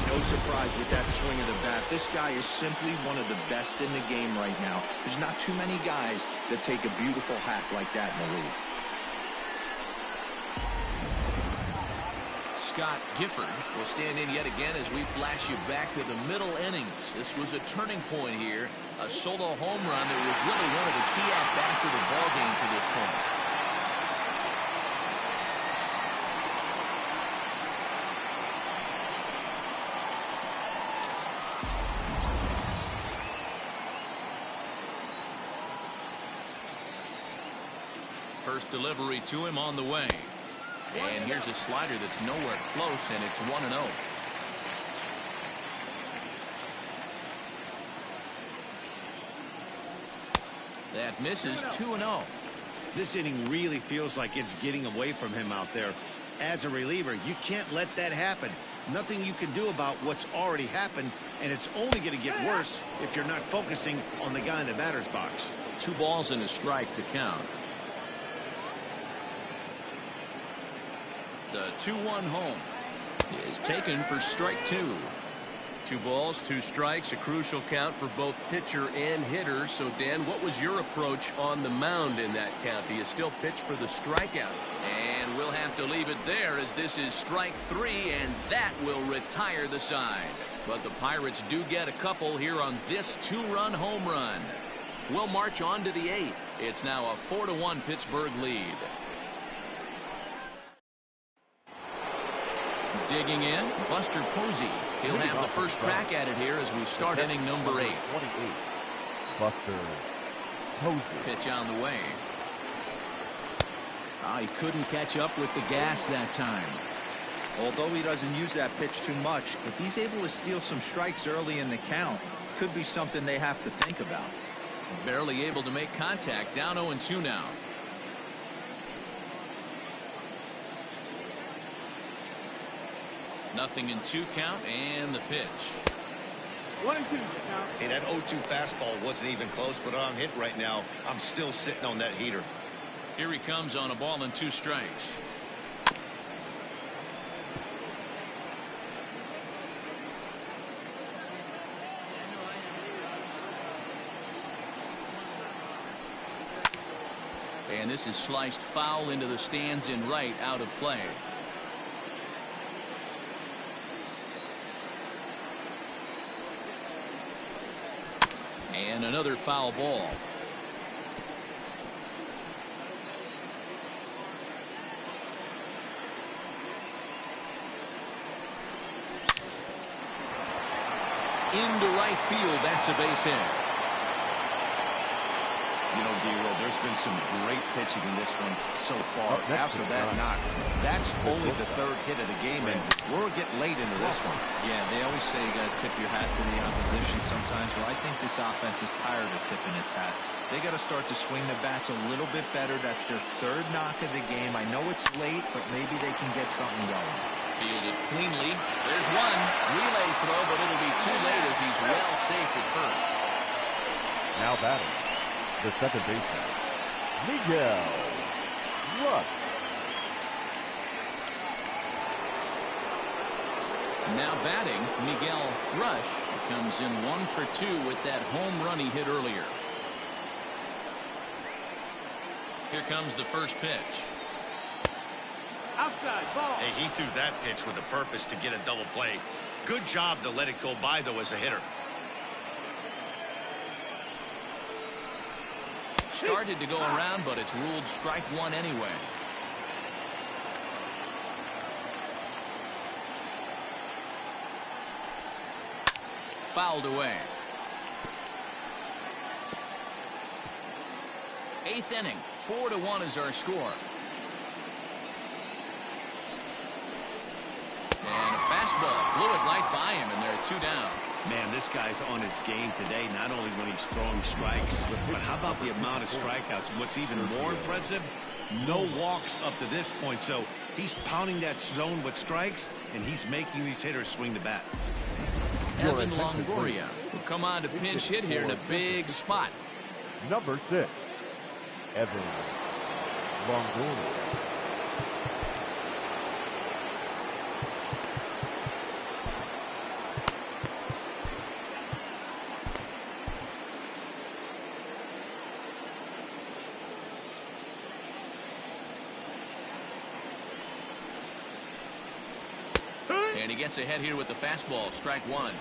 No surprise with that swing of the bat. This guy is simply one of the best in the game right now. There's not too many guys that take a beautiful hack like that in the league. Scott Gifford will stand in yet again as we flash you back to the middle innings. This was a turning point here. A solo home run that was really one of the key at-bats of the ballgame to this point. First delivery to him on the way. And here's a slider that's nowhere close, and it's 1-0. That misses. 2-0. This inning really feels like it's getting away from him out there. As a reliever, you can't let that happen. Nothing you can do about what's already happened, and it's only going to get worse if you're not focusing on the guy in the batter's box. 2 balls and a strike to count. The 2-1 home. is taken for strike 2. 2 balls, 2 strikes, a crucial count for both pitcher and hitter. So, Dan, what was your approach on the mound in that count? Do you still pitch for the strikeout? And we'll have to leave it there, as this is strike 3, and that will retire the side. But the Pirates do get a couple here on this 2-run home run. We'll march on to the 8th. It's now a 4-1 Pittsburgh lead. Digging in, Buster Posey. He'll have the first crack at it here as we start inning number 8. 28. Buster Posey. Pitch on the way. Oh, he couldn't catch up with the gas that time. Although he doesn't use that pitch too much, if he's able to steal some strikes early in the count, could be something they have to think about. Barely able to make contact. Down 0-2 now. Nothing in 2 count, and the pitch. 1-2 count. Hey, that 0-2 fastball wasn't even close, but on hit right now, I'm still sitting on that heater. Here he comes on a ball and 2 strikes. And this is sliced foul into the stands in right, out of play. And another foul ball. Into right field. That's a base hit. You know, D-Roll, there's been some great pitching in this one so far. After that knock, that's only the 3rd hit of the game, and we're getting late into this one. Yeah, they always say you got to tip your hat to the opposition sometimes. Well, I think this offense is tired of tipping its hat. They got to start to swing the bats a little bit better. That's their 3rd knock of the game. I know it's late, but maybe they can get something going. Fielded cleanly. There's one. Relay throw, but it'll be too late as he's well safe at first. Now batting, the second baseman, Miguel Rush. Now batting, Miguel Rush comes in 1 for 2 with that home run he hit earlier. Here comes the first pitch. Outside ball. Hey, he threw that pitch with a purpose to get a double play. Good job to let it go by, though, as a hitter. Started to go around, but it's ruled strike 1 anyway. Fouled away. 8th inning. 4-1 is our score. And a fastball blew it right by him, and there are 2 down. Man, this guy's on his game today, not only when he's throwing strikes, but how about the amount of strikeouts? And what's even more impressive, no walks up to this point. So he's pounding that zone with strikes, and he's making these hitters swing the bat. Evan Longoria will come on to pinch hit here in a big spot. Number 6, Evan Longoria. And he gets ahead here with the fastball, strike 1.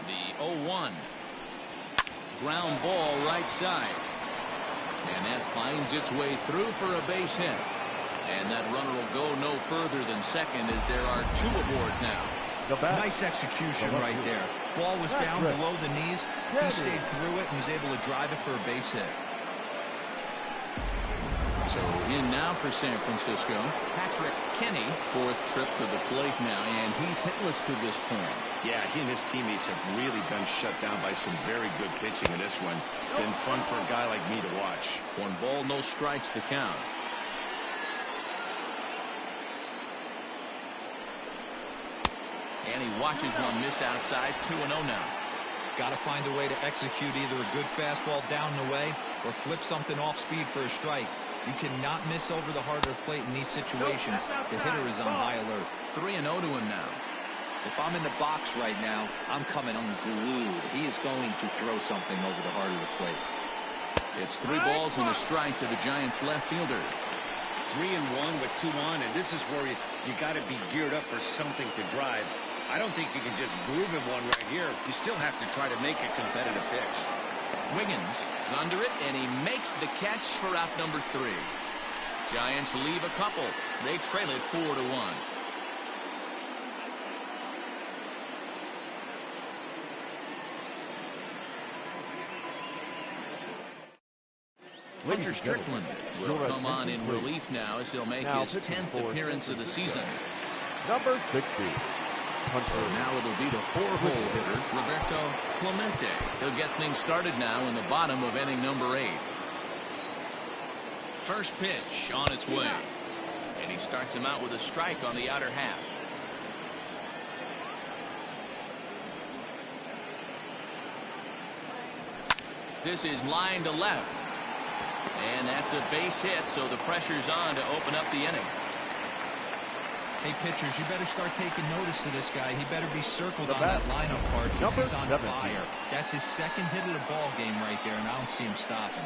The 0-1. Ground ball right side. And that finds its way through for a base hit. And that runner will go no further than second as there are 2 aboard now. Nice execution right there. Ball was down below the knees. He stayed through it and was able to drive it for a base hit. So in now for San Francisco, Patrick Kenny, 4th trip to the plate now, and he's hitless to this point. Yeah, he and his teammates have really been shut down by some very good pitching in this one. Been fun for a guy like me to watch. 1 ball, no strikes to count. And he watches one miss outside. 2-0 now. got to find a way to execute either a good fastball down the way or flip something off speed for a strike. You cannot miss over the harder plate in these situations. The hitter is on high alert. 3-0 to him now. If I'm in the box right now, I'm coming unglued. He is going to throw something over the heart of the plate. It's 3 balls and a strike to the Giants left fielder. 3-1 with 2 on, and this is where you got to be geared up for something to drive. I don't think you can just groove him one right here. You still have to try to make a competitive pitch. Wiggins is under it, and he makes the catch for out number 3. Giants leave a couple. They trail it 4-1. Hunter Strickland will come on in relief now as he'll make his 10th appearance of the season. Number 60. So now it'll be the 4-hole hitter, Roberto Clemente. He'll get things started now in the bottom of inning number 8. First pitch on its way. And he starts him out with a strike on the outer half. This is line to left. And that's a base hit, so the pressure's on to open up the inning. Hey, pitchers, you better start taking notice of this guy. He better be circled on that lineup card because he's on fire. That's his second hit of the ball game right there, and I don't see him stopping.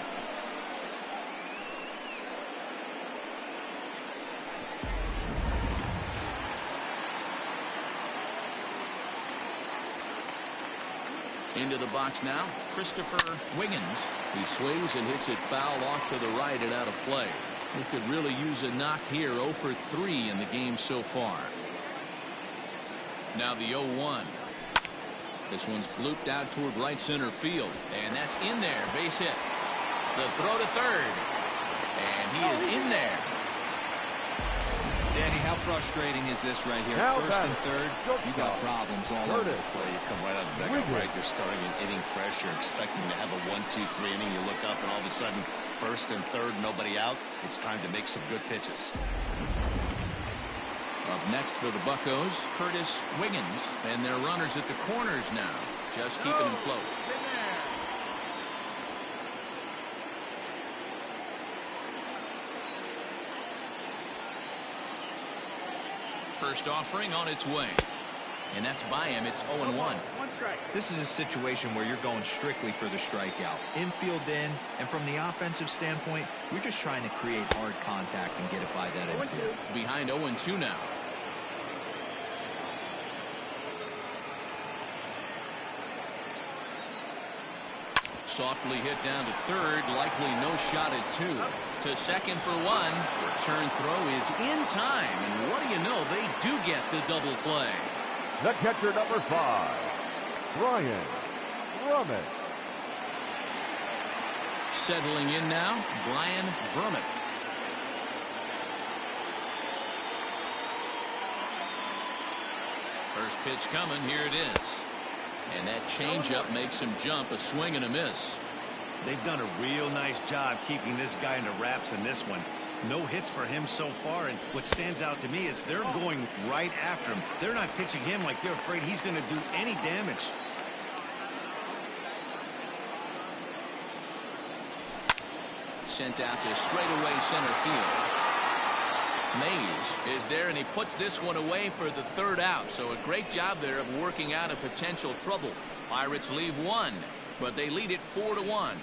Into the box now, Christopher Wiggins. He swings and hits it foul off to the right and out of play. He could really use a knock here. 0 for 3 in the game so far. Now the 0-1. This one's blooped out toward right center field, and that's in there. Base hit. The throw to third, and he is in there. Danny, how frustrating is this right here? First and third, you got problems all over the place. Come right out of the dugout, right? You're starting an inning fresh. You're expecting to have a 1-2-3 inning. You look up, and all of a sudden, first and third, nobody out. It's time to make some good pitches. Up next for the Buccos, Curtis Wiggins, and their runners at the corners now, just keeping him close. First offering on its way, and that's by him. It's 0-1. This is a situation where you're going strictly for the strikeout. Infield in, and from the offensive standpoint, you're just trying to create hard contact and get it by that infield. Behind 0-2 now. Softly hit down to third, likely no shot at 2. To second for 1. Return throw is in time, and what do you know, they do get the double play. The catcher, number 5, Brian Brummett. Settling in now, Brian Brummett. First pitch coming, here it is. And that changeup makes him jump, a swing and a miss. They've done a real nice job keeping this guy into wraps in this one. No hits for him so far, and what stands out to me is they're going right after him. They're not pitching him like they're afraid he's going to do any damage. Sent out to straightaway center field. Mays is there, and he puts this one away for the third out. So a great job there of working out a potential trouble. Pirates leave 1, but they lead it 4-1.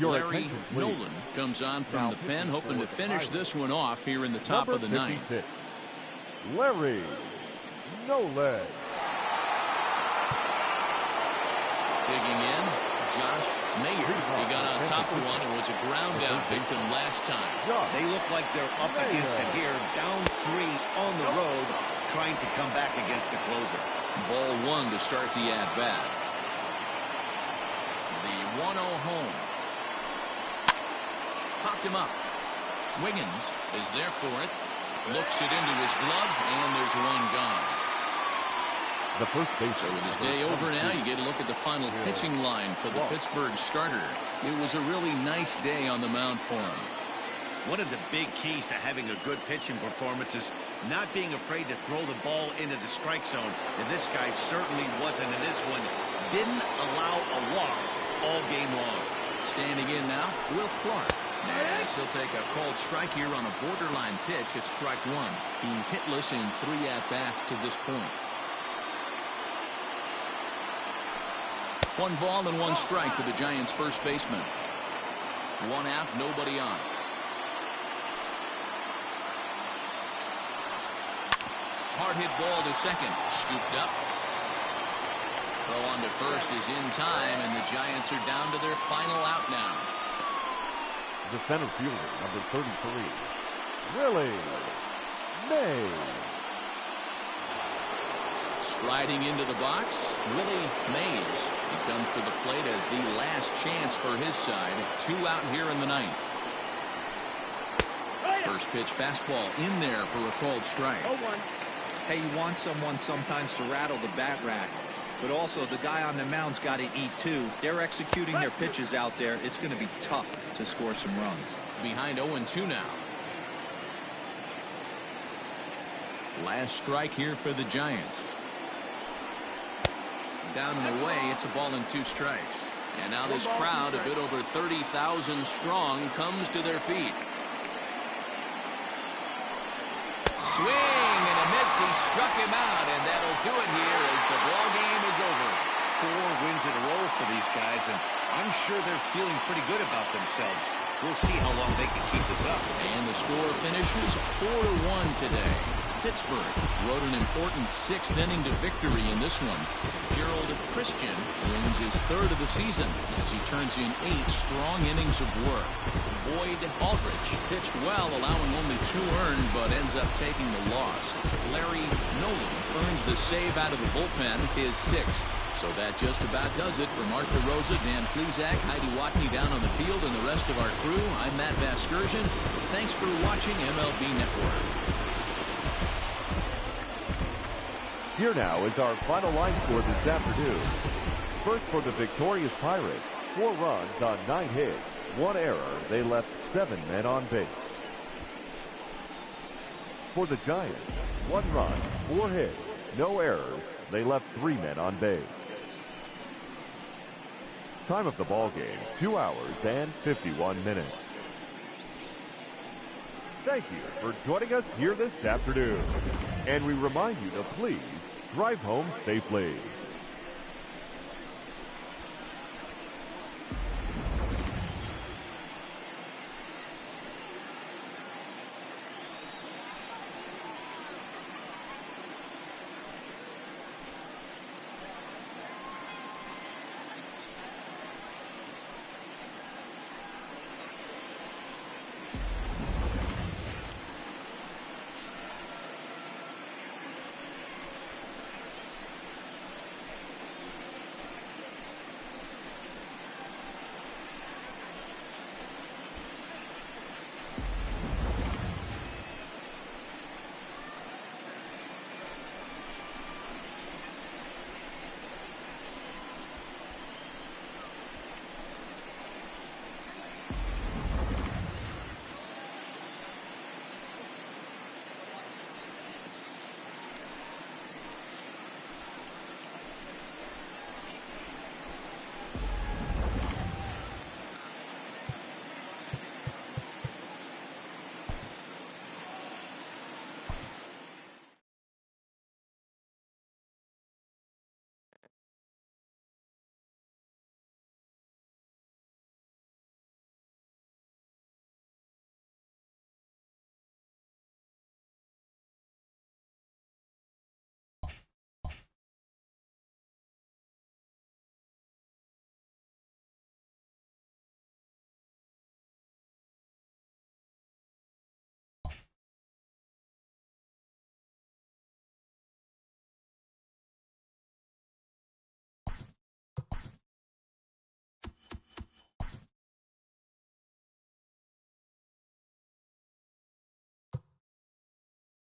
Larry Nolan comes on from the pen, hoping to finish this one off here in the top of the ninth. Larry Nolan. Digging in, Josh Mayer. He got on top of one and was a ground out victim last time. They look like they're up against it here, down 3 on the road, trying to come back against the closer. Ball 1 to start the at-bat. The 1-0 home. Popped him up. Wiggins is there for it. Looks it into his glove, and there's one gone. The first base. So with his day over now, you get a look at the final pitching line for the Pittsburgh starter. It was a really nice day on the mound for him. One of the big keys to having a good pitching performance is not being afraid to throw the ball into the strike zone. And this guy certainly wasn't in this one. Didn't allow a walk all game long. Standing in now, Will Clark. As he'll take a called strike here on a borderline pitch at strike one. He's hitless in 3 at-bats to this point. 1 ball and 1 strike to the Giants' first baseman. 1 out, nobody on. Hard hit ball to second. Scooped up. Throw on to first is in time, and the Giants are down to their final out now. The center fielder, number 33, Willie Mays. Striding into the box, Willie Mays. He comes to the plate as the last chance for his side. 2 out here in the 9th. First pitch fastball in there for a called strike. 0-1. Hey, you want someone sometimes to rattle the bat rack, but also the guy on the mound's got to eat too. They're executing their pitches out there. It's going to be tough to score some runs. Behind 0-2 now. Last strike here for the Giants. Down and away, it's a ball and 2 strikes. And now this crowd, a bit over 30,000 strong, comes to their feet. Swing and a miss. He struck him out, and that'll do it here as the ball game is over. 4 wins in a row for these guys, and I'm sure they're feeling pretty good about themselves. We'll see how long they can keep this up. And the score finishes 4-1 today. Pittsburgh rode an important 6th inning to victory in this one. Gerald Christian wins his 3rd of the season as he turns in 8 strong innings of work. Boyd Aldrich pitched well, allowing only 2 earned, but ends up taking the loss. Larry Nolan earns the save out of the bullpen, his 6th. So that just about does it for Mark DeRosa, Dan Plesac, Heidi Watney down on the field, and the rest of our crew. I'm Matt Vasgersian. Thanks for watching MLB Network. Here now is our final line score this afternoon. First for the victorious Pirates, 4 runs on 9 hits, 1 error. They left 7 men on base. For the Giants, 1 run, 4 hits, no errors. They left 3 men on base. Time of the ball game, 2 hours and 51 minutes. Thank you for joining us here this afternoon. And we remind you to please drive home safely.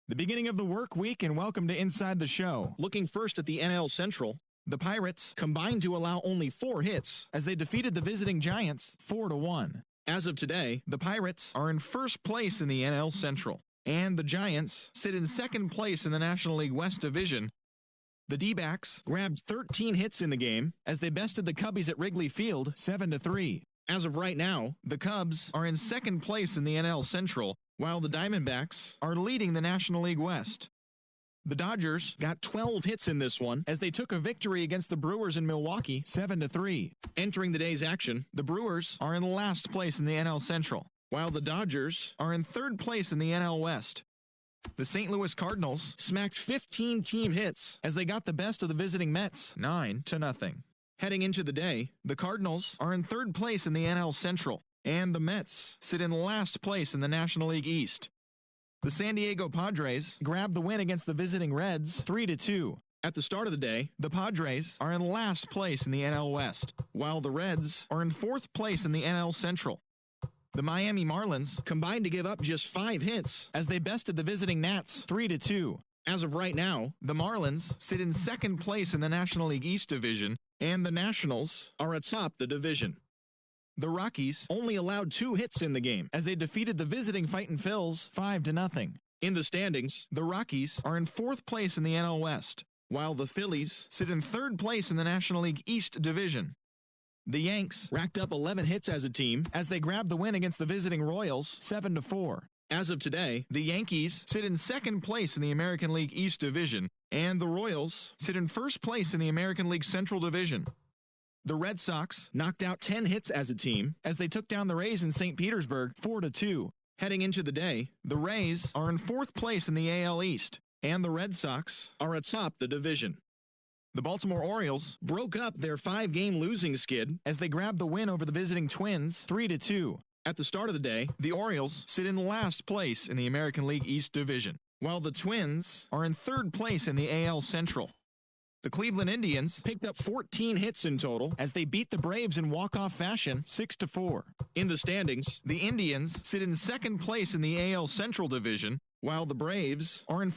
The beginning of the work week, and welcome to Inside the Show. Looking first at the NL Central, the Pirates combined to allow only 4 hits as they defeated the visiting Giants 4-1. As of today, the Pirates are in first place in the NL Central, and the Giants sit in second place in the National League West Division. The D-backs grabbed 13 hits in the game as they bested the Cubbies at Wrigley Field 7-3. As of right now, the Cubs are in second place in the NL Central, while the Diamondbacks are leading the National League West. The Dodgers got 12 hits in this one as they took a victory against the Brewers in Milwaukee 7-3. Entering the day's action, the Brewers are in last place in the NL Central, while the Dodgers are in third place in the NL West. The St. Louis Cardinals smacked 15 team hits as they got the best of the visiting Mets 9-0. Heading into the day, the Cardinals are in third place in the NL Central, and the Mets sit in last place in the National League East. The San Diego Padres grabbed the win against the visiting Reds 3-2. At the start of the day, the Padres are in last place in the NL West, while the Reds are in fourth place in the NL Central. The Miami Marlins combined to give up just 5 hits as they bested the visiting Nats 3-2. As of right now, the Marlins sit in second place in the National League East Division, and the Nationals are atop the division. The Rockies only allowed 2 hits in the game as they defeated the visiting Fightin' Phils 5-0. In the standings, the Rockies are in fourth place in the NL West, while the Phillies sit in third place in the National League East Division. The Yanks racked up 11 hits as a team as they grabbed the win against the visiting Royals 7-4. As of today, the Yankees sit in second place in the American League East Division, and the Royals sit in first place in the American League Central Division. The Red Sox knocked out 10 hits as a team as they took down the Rays in St. Petersburg 4-2. Heading into the day, the Rays are in fourth place in the AL East, and the Red Sox are atop the division. The Baltimore Orioles broke up their 5-game losing skid as they grabbed the win over the visiting Twins 3-2. At the start of the day, the Orioles sit in last place in the American League East Division, while the Twins are in third place in the AL Central. The Cleveland Indians picked up 14 hits in total as they beat the Braves in walk-off fashion 6-4. In the standings, the Indians sit in second place in the AL Central Division, while the Braves are in